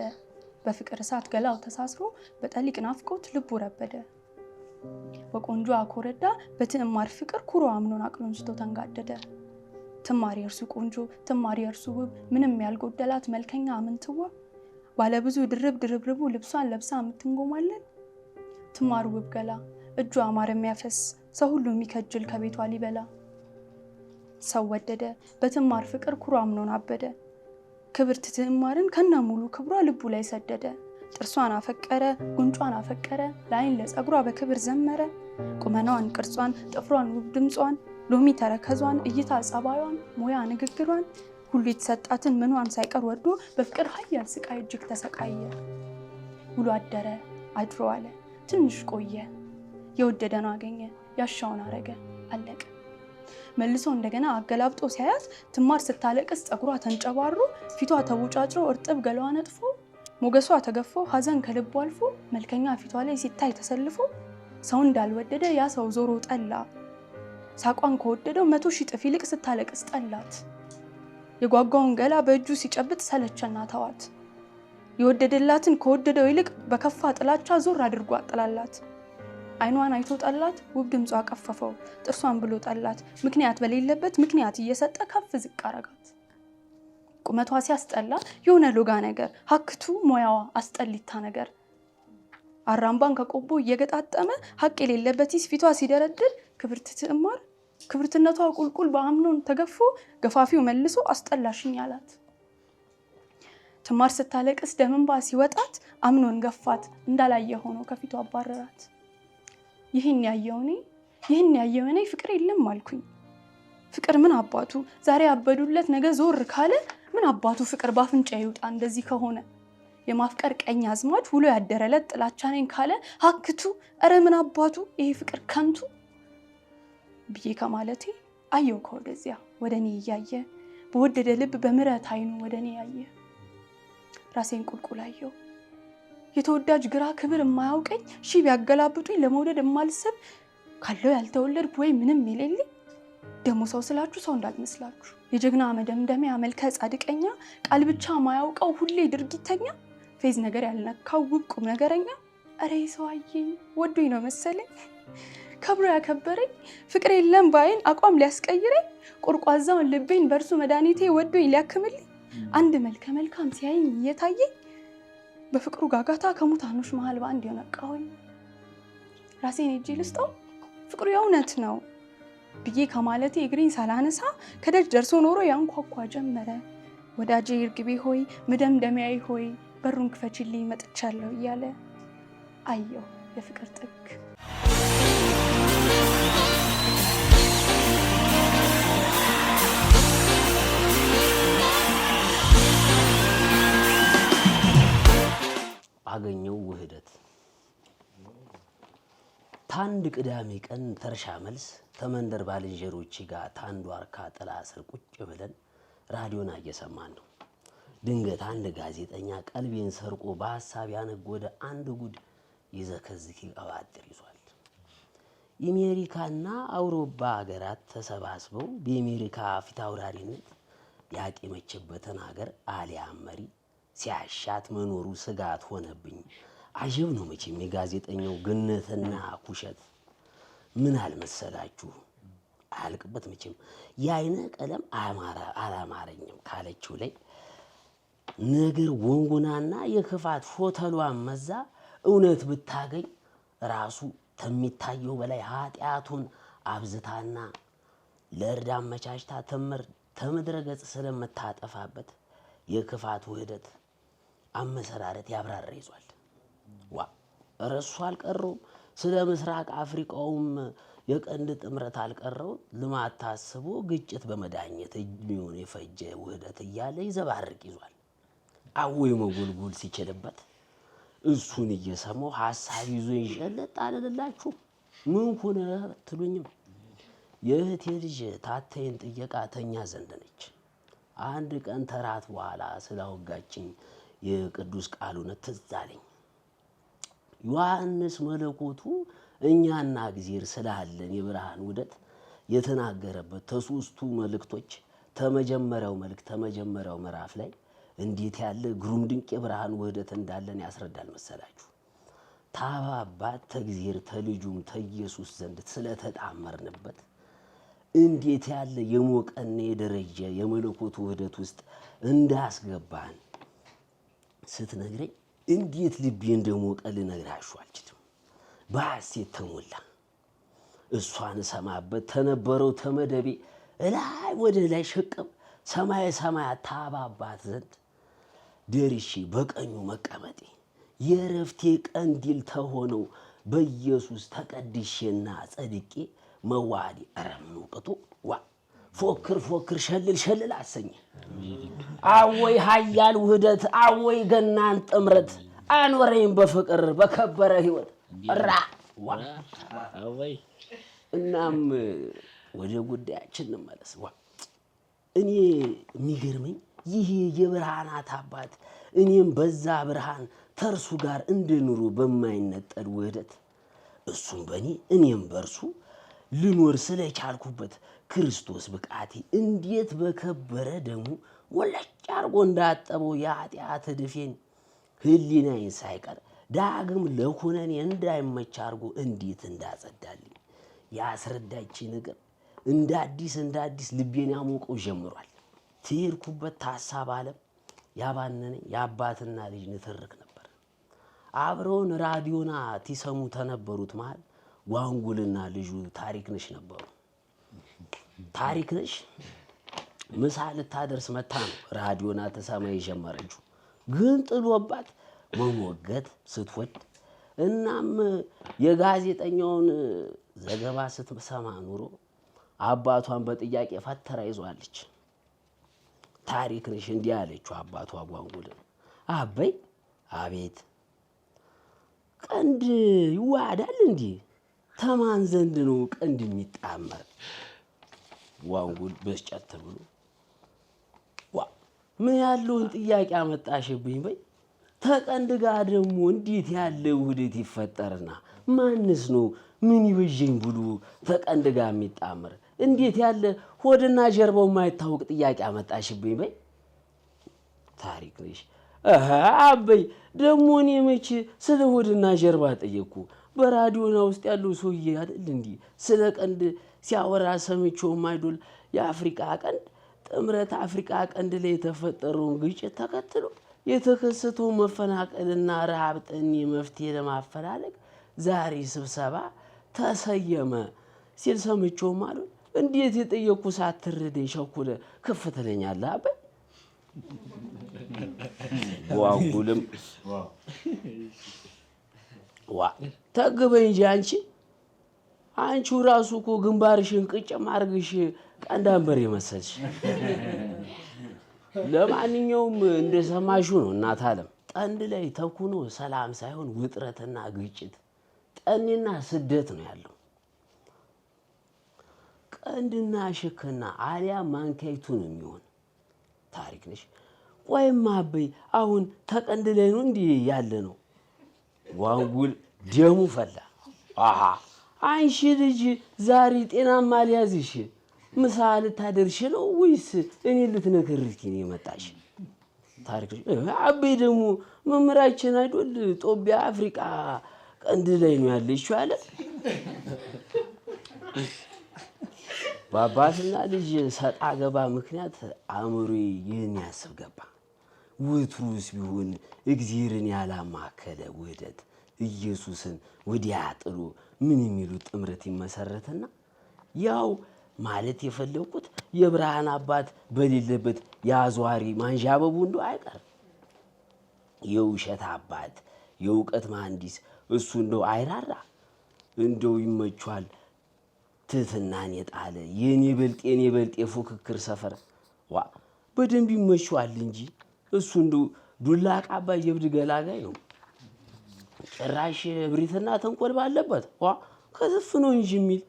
በፍቅር እሳት ገላው ተሳስሮ በጠሊቅ ናፍቆት ልቡ ረበደ በቆንጆ አኮረዳ በትዕማር ፍቅር ኩሮ አምኖን አቅሎን ስቶ ተንጋደደ ትማሪ እርሱ ቆንጆ ትማሪ እርሱ ውብ ምንም ያልጎደላት መልከኛ አምንትዋ ባለብዙ ድርብርቡ ልብሷን ለብሳ የምትንጎማለን ትማሩ ውብ ገላ እጇ አማረ የሚያፈስ ሰው ሁሉ የሚከጅል ከቤቷ ሊበላ ሰው ወደደ በትማር ፍቅር ኩሮ አምኖን አበደ ክብርት ትዕማርን ከና ሙሉ ክብሯ ልቡ ላይ ሰደደ ጥርሷን አፈቀረ ጉንጯን አፈቀረ ላይን ለጸጉሯ በክብር ዘመረ ቁመናዋን ቅርጿን ጥፍሯን ውብ ድምጿን ሎሚ ተረከዟን እይታ ጸባዩን ሞያ ንግግሯን ሁሉ የተሰጣትን ምኗን ሳይቀር ወዶ በፍቅር ኃያል ስቃይ እጅግ ተሰቃየ ውሎ አደረ አድሮ አለ ትንሽ ቆየ የወደደን አገኘ ያሻውን አረገ አለቀ መልሶ እንደገና አገላብጦ ሲያያት ትማር ስታለቅስ ጸጉሯ ተንጨባሮ ፊቷ ተቦጫጭሮ እርጥብ ገላዋ ነጥፎ ሞገሷ ተገፎ ሐዘን ከልቡ አልፎ መልከኛ ፊቷ ላይ ሲታይ ተሰልፎ ሰው እንዳልወደደ ያ ሰው ዞሮ ጠላ ሳቋን ከወደደው 100,000 ጥፍ ይልቅ ስታለቅስ ጠላት የጓጓውን ገላ በእጁ ሲጨብጥ ሰለቸና ተዋት የወደደላትን ከወደደው ይልቅ በከፋ ጥላቻ ዞር አድርጎ አጥላላት አይኗን አይቶ ጠላት ውብ ድምጿ አቀፈፈው ጥርሷን ብሎ ጠላት ምክንያት በሌለበት ምክንያት እየሰጠ ከፍ ዝቅ አረጋት ቁመቷ ሲያስጠላ የሆነ ሎጋ ነገር ሀክቱ ሞያዋ አስጠሊታ ነገር አራምባን ከቆቦ እየገጣጠመ ሀቅ የሌለበት ፊቷ ሲደረድር ክብርት ትዕማር ክብርትነቷ ቁልቁል በአምኖን ተገፎ ገፋፊው መልሶ አስጠላሽኝ አላት ትማር ስታለቅስ ደምንባ ሲወጣት አምኖን ገፋት እንዳላየ ሆኖ ከፊቷ አባረራት ይህን ያየው እኔ ፍቅር የለም አልኩኝ ፍቅር ምን አባቱ ዛሬ አበዱለት ነገ ዞር ካለ ምን አባቱ ፍቅር ባፍንጫ ይውጣ እንደዚህ ከሆነ የማፍቀር ቀኝ አዝማች ውሎ ያደረለት ጥላቻኔን ካለ ሀክቱ አረ ምን አባቱ ይሄ ፍቅር ከንቱ ብዬ ከማለቴ አየው ከወደዚያ ወደኔ ያየ በወደደ ልብ በምረት አይኑ ወደኔ ያየ ራሴን ቁልቁላየው የተወዳጅ ግራ ክብር የማያውቀኝ ሺ ቢያገላብጡኝ ለመውደድ የማልሰብ ካለው ያልተወለድኩ ወይ ምንም የሌለኝ ደሞ ሰው ስላችሁ ሰው እንዳልመስላችሁ የጀግና መደምደሚያ መልከ ጻድቀኛ ቃል ብቻ ማያውቀው ሁሌ ድርጊተኛ ፌዝ ነገር ያልነካው ውብ ቁም ነገረኛ አሬ ሰው አየኝ ወዶኝ ነው መሰለኝ ከብሮ ያከበረኝ ፍቅር የለም ባይን አቋም ሊያስቀይረኝ ቁርቋዛውን ልቤን በርሱ መድኃኒቴ ወዶኝ ሊያክምልኝ አንድ መልከ መልካም ሲያየኝ እየታየኝ በፍቅሩ ጋጋታ ከሙታኖች መሃል ባንድ የነቃሁኝ ራሴን እጄ ልስጠው ፍቅሩ የእውነት ነው ብዬ ከማለቴ እግሬን ሳላነሳ ከደጅ ደርሶ ኖሮ ያንኳኳ ጀመረ ወዳጄ ይርግቤ ሆይ መደምደሚያዬ ሆይ በሩን ክፈችልኝ መጥቻለሁ እያለ አየው የፍቅር ጥግ አገኘው ውህደት ታንድ ቅዳሜ ቀን ተርሻ መልስ ተመንደር ባልንጀሮቼ ጋር ታንዱ አርካ ጥላ ስር ቁጭ ብለን ራዲዮና እየሰማን ነው ድንገት አንድ ጋዜጠኛ ቀልቤን ሰርቆ በሐሳብ ያነጎደ አንድ ጉድ ይዘከዝክ ይቀባጥር ይዟል የአሜሪካና አውሮፓ ሀገራት ተሰባስበው በአሜሪካ ፊት አውራሪነት ያቄመችበትን ሀገር አሊያም መሪ ሲያሻት መኖሩ ስጋት ሆነብኝ አጀብ ነው መቼም የጋዜጠኛው ግነትና ኩሸት ምን አልመሰላችሁ አልቅበት መቼም ያይነ ቀለም አላማረኝም ካለችው ላይ ነገር ወንጉናና የክፋት ፎተሏን መዛ እውነት ብታገኝ ራሱ ተሚታየው በላይ ኃጢያቱን አብዝታና ለእርዳም መቻችታ ተመድረገጽ ስለምታጠፋበት የክፋት ውህደት አመሰራረት ያብራራ ይዟል ረሱ አልቀረውም። ስለ ምስራቅ አፍሪካውም የቀንድ ጥምረት አልቀረው። ልማት ታስቦ ግጭት በመዳኘት እድሜውን የፈጀ ውህደት እያለ ይዘባርቅ ይዟል። አወይ መጎልጎል ሲችልበት እሱን እየሰማው ሐሳብ ይዞ ይሸለጥ አለላችሁ። ምን ሆነ ትሉኝም የእህቴ ልጅ ታተይን ጥየቃ ተኛ ዘንድ ነች። አንድ ቀን ተራት በኋላ ስላወጋችኝ የቅዱስ ቃሉን ትዝ አለኝ። ዮሐንስ መለኮቱ እኛና እግዚአብሔር ስላለን የብርሃን ውደት የተናገረበት ተሶስቱ መልእክቶች ተመጀመሪያው መልእክት ተመጀመሪያው ምዕራፍ ላይ እንዴት ያለ ግሩም ድንቅ የብርሃን ውህደት እንዳለን ያስረዳል መሰላችሁ። ታባባት ተግዚአብሔር ተልጁም ተኢየሱስ ዘንድ ስለተጣመርንበት እንዴት ያለ የሞቀና የደረጀ የመለኮቱ ውህደት ውስጥ እንዳስገባን ስትነግረኝ እንዴት ልቤ እንደሞቀ ልነግራችሁ አልችልም። በሐሴት ተሞላ። እሷን ሰማበት ተነበረው ተመደቤ ላይ ወደ ላይ ሸቀብ ሰማይ ሰማያት ታባባት ዘንድ ደርሼ በቀኙ መቀመጤ የረፍቴ ቀንዲል ተሆነው በኢየሱስ ተቀድሼና ጸድቄ መዋዲ አረምንውቀቱ ፎክር ፎክር ሸልል ሸልል አሰኘ። አወይ ኃያል ውህደት አወይ ገናን ጥምረት አኖረኝ በፍቅር በከበረ ሕይወት አወይ። እናም ወደ ጉዳያችን እንመለስ። እኔ የሚገርመኝ ይሄ የብርሃናት አባት እኔም በዛ ብርሃን ተርሱ ጋር እንድኑሩ በማይነጠል ውህደት እሱም በእኔ እኔም በእርሱ ልኖር ስለቻልኩበት ክርስቶስ ብቃቴ እንዴት በከበረ ደሙ ወለጭ አርጎ እንዳጠበው የኃጢአት እድፌን ህሊናዬን ሳይቀር ዳግም ለኩነኔ እንዳይመች አርጎ እንዴት እንዳጸዳልኝ ያስረዳች ነገር እንደ አዲስ ልቤን ያሞቀው ጀምሯል። ትሄድኩበት ታሳብ ዓለም ያባነነኝ የአባትና ልጅ ንትርክ ነበር። አብረውን ራዲዮና ትሰሙ ተነበሩት መሃል ጓንጉልና ልጁ ታሪክነሽ ነበሩ። ታሪክነሽ ምሳ ልታደርስ መታ ነው ራዲዮና ተሰማ የጀመረችው፣ ግን ጥሎባት መሞገት ስትወድ እናም የጋዜጠኛውን ዘገባ ስትሰማ ኑሮ አባቷን በጥያቄ ፈተራ ይዟለች። ታሪክነሽ እንዲህ አለችው አባቷ ጓንጉልን፣ አበይ አቤት ቀንድ ይዋዳል እንዴ? ተማን ዘንድ ነው ቀንድ የሚጣመር? ጓንጉል በስጨት ብሎ ምን ያለውን ጥያቄ አመጣሽብኝ በይ። ተቀንድ ጋር ደግሞ እንዴት ያለ ውህደት ይፈጠርና ማንስ ነው ምን ይበጀኝ ብሎ ተቀንድ ጋር የሚጣመር? እንዴት ያለ ሆድና ጀርባው የማይታወቅ ጥያቄ አመጣሽብኝ በይ። ታሪክነሽ አበይ ደግሞ እኔ መቼ ስለ ሆድና ጀርባ ጠየቅኩ? በራዲዮና ውስጥ ያለው ሰውዬ አይደል እንዴ ስለ ቀንድ ሲያወራ ሰምቼውም አይዶል የአፍሪካ ቀንድ ጥምረት አፍሪካ ቀንድ ላይ የተፈጠረውን ግጭት ተከትሎ የተከሰተው መፈናቀልና ረሃብ ጠኔ መፍትሄ ለማፈላለግ ዛሬ ስብሰባ ተሰየመ ሲል ሰምቼውም አይዶል። እንዴት የጠየቅኩ ሳትረደኝ ሸኩለ ከፍ ትለኛለህ አበይ? ጓንጉልም ተግበኝ እንጂ አንቺው ራሱ እኮ ግንባርሽን ቅጭም አርግሽ ቀንዳንበር የመሰልሽ። ለማንኛውም እንደሰማሽው ነው እናት ዓለም ቀንድ ላይ ተኩኖ ሰላም ሳይሆን ውጥረትና ግጭት ጠኔና ስደት ነው ያለው። ቀንድና ሽክና አሊያ ማንካይቱ ነው የሚሆን። ታሪክነሽ ቆይማ አበይ አሁን ተቀንድ ላይ ነው እንዲህ ያለ ነው? ጓንጉል ደሙ ፈላ። አንቺ ልጅ ዛሬ ጤናማ ሊያዝሽ ምሳ ልታደርሽ ነው ወይስ እኔ ልትነግሪኝ ነው የመጣሽ? ታሪክነሽ አበይ ደግሞ መምህራችን አይዶል ጦቢያ አፍሪካ ቀንድ ላይ ነው ያለችው አለ። በአባትና ልጅ ሰጣ ገባ ምክንያት አእምሮዬ ይህን ያስብ ገባ። ውትሩስ ቢሆን እግዚአብሔርን ያላማከለ ውህደት ኢየሱስን ወዲያ ጥሎ ምን የሚሉት ጥምረት ይመሰረትና ያው ማለት የፈለኩት የብርሃን አባት በሌለበት የአዟሪ ማንዣበቡ እንደው አይቀር የውሸት አባት የእውቀት መሐንዲስ እሱ እንደው አይራራ እንደው ይመቻል ትህትናን የጣለ የኔ በልጥ የፉክክር ሰፈር ዋ በደንብ ይመቻል እንጂ እሱ እንደው ዱላ ቃባ የብድ ገላጋይ ነው። ጭራሽ ብሪትና ተንቆል ባለበት ዋ ከዝፍ ነው እንጂ የሚል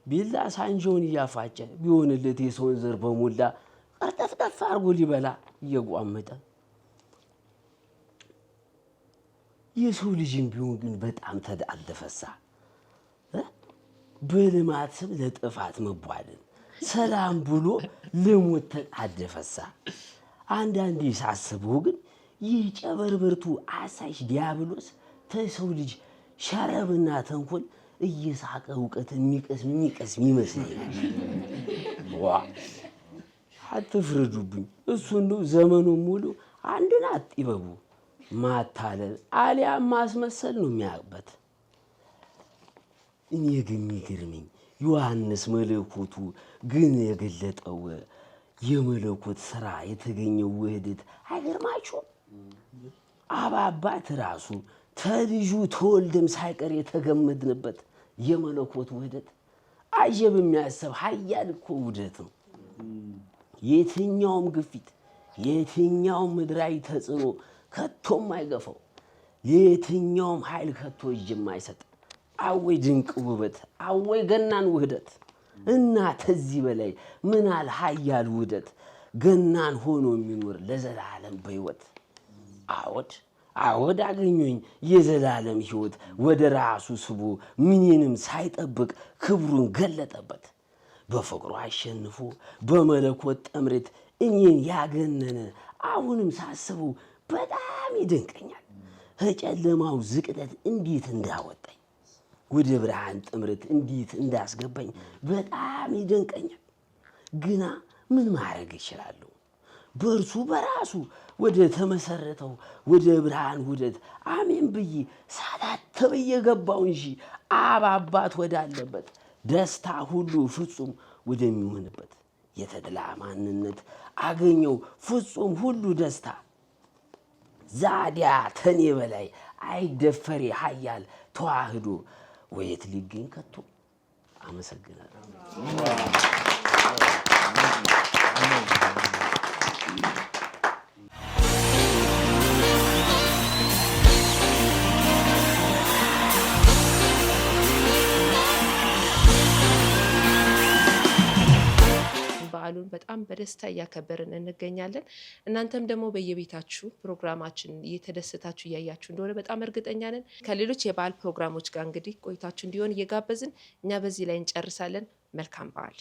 ቢላ ሳንጆን እያፋጨ ቢሆንለት የሰውን ዘር በሞላ ቀርጠፍጠፍ አድርጎ ሊበላ እየጓመጠ የሰው ልጅም ቢሆን ግን በጣም ተዳደፈሳ በልማት ስም ለጥፋት መቧልን ሰላም ብሎ ለሞት ተጣደፈሳ። አንዳንዴ ሳስበው ግን ይህ ጨበርበርቱ አሳሽ ዲያብሎስ ተሰው ልጅ ሸረብና ተንኮል እየሳቀ እውቀት የሚቀስም ይመስለኛል። ዋ አትፍረዱብኝ። እሱ እንደው ዘመኑን ሙሉ አንድን አጥይበቡ ማታለል አሊያም ማስመሰል ነው የሚያውቅበት። እኔ ግን የሚገርመኝ ዮሐንስ መለኮቱ ግን የገለጠው የመለኮት ስራ የተገኘው ውህደት አይገርማችሁም? አባባት ራሱ ተልጁ ተወልደም ሳይቀር የተገመድንበት የመለኮት ውህደት አጀብ የሚያሰብ ኃያል እኮ ውህደት ነው። የትኛውም ግፊት የትኛውም ምድራዊ ተጽዕኖ ከቶም አይገፋው፣ የትኛውም ኃይል ከቶ እጅ የማይሰጥ አወይ ድንቅ ውበት አወይ ገናን ውህደት እና ተዚህ በላይ ምናል ኃያል ውህደት ገናን ሆኖ የሚኖር ለዘላለም በሕይወት አወድ አገኘኝ የዘላለም ሕይወት ወደ ራሱ ስቦ ምንንም ሳይጠብቅ ክብሩን ገለጠበት። በፍቅሩ አሸንፎ በመለኮት ጥምረት እኔን ያገነነ አሁንም ሳስበው በጣም ይደንቀኛል። ከጨለማው ዝቅጠት እንዴት እንዳወጣኝ ወደ ብርሃን ጥምረት እንዴት እንዳስገባኝ በጣም ይደንቀኛል። ግና ምን ማድረግ እችላለሁ? በእርሱ በራሱ ወደ ተመሰረተው ወደ ብርሃን ውህደት አሜን ብዬ ሳላተብ የገባው እንጂ አብ አባት ወዳለበት ደስታ ሁሉ ፍጹም ወደሚሆንበት የተድላ ማንነት አገኘው ፍጹም ሁሉ ደስታ። ዛዲያ ተኔ በላይ አይደፈሬ ኃያል ተዋህዶ ወየት ሊገኝ ከቶ። አመሰግናለሁ። በዓሉን በጣም በደስታ እያከበርን እንገኛለን። እናንተም ደግሞ በየቤታችሁ ፕሮግራማችን እየተደሰታችሁ እያያችሁ እንደሆነ በጣም እርግጠኛ ነን። ከሌሎች የበዓል ፕሮግራሞች ጋር እንግዲህ ቆይታችሁ እንዲሆን እየጋበዝን እኛ በዚህ ላይ እንጨርሳለን። መልካም በዓል።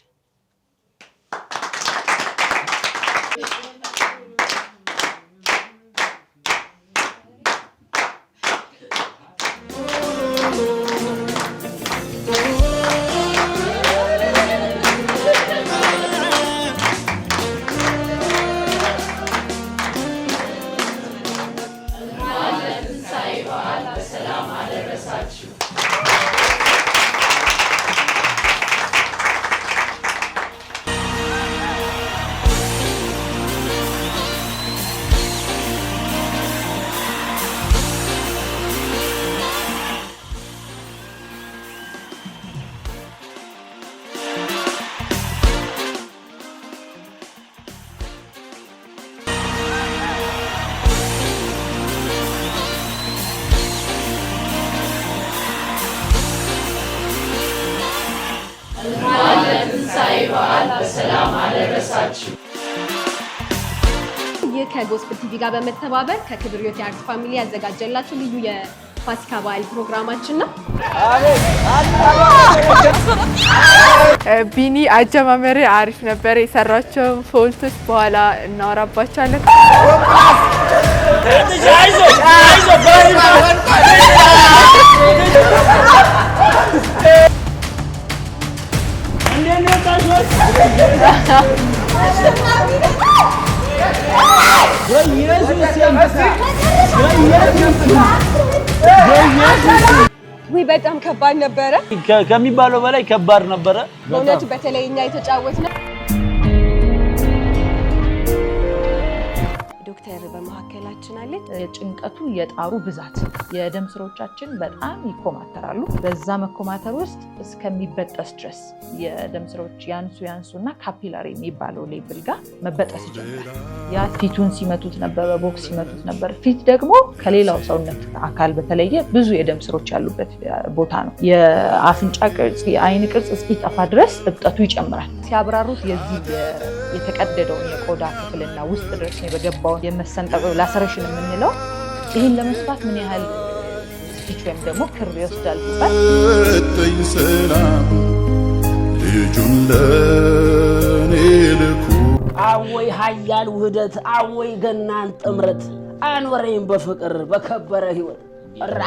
ይህ ከጎስፕል ቲቪ ጋር በመተባበር ከክብር ሕይወት የአርት ፋሚሊ ያዘጋጀላችሁ ልዩ የፋሲካ በዓል ፕሮግራማችን ነው። ቢኒ አጀማመሪ አሪፍ ነበር። የሰራቸውን ፎልቶች በኋላ እናወራባቸዋለን። ወይ በጣም ከባድ ነበረ። ከሚባለው በላይ ከባድ ነበረ። በእውነቱ በተለይ እኛ የተጫወትነው ዶክተር በመካከላችን ትነግረናለች። የጭንቀቱ የጣሩ ብዛት የደም ስሮቻችን በጣም ይኮማተራሉ። በዛ መኮማተር ውስጥ እስከሚበጠስ ድረስ የደም ስሮች ያንሱና ካፒላሪ የሚባለው ሌብል ጋር መበጠስ ይጀምራል። ያ ፊቱን ሲመቱት ነበር፣ በቦክስ ሲመቱት ነበር። ፊት ደግሞ ከሌላው ሰውነት አካል በተለየ ብዙ የደም ስሮች ያሉበት ቦታ ነው። የአፍንጫ ቅርጽ፣ የአይን ቅርጽ እስኪጠፋ ድረስ እብጠቱ ይጨምራል። ሲያብራሩት የዚህ የተቀደደውን የቆዳ ክፍልና ውስጥ ድረስ የገባውን የመሰንጠቅ ላሰሬሽን የምንለው ይህን ለመስፋት ምን ያህል ስቲች ወይም ደግሞ ክር ይወስዳል ሲባል ሰጠኝ ሰላም ልጁን ለኔ ልኩ አወይ ሀያል ውህደት አወይ ገናን ጥምረት አኖረኝ በፍቅር በከበረ ህይወት ራ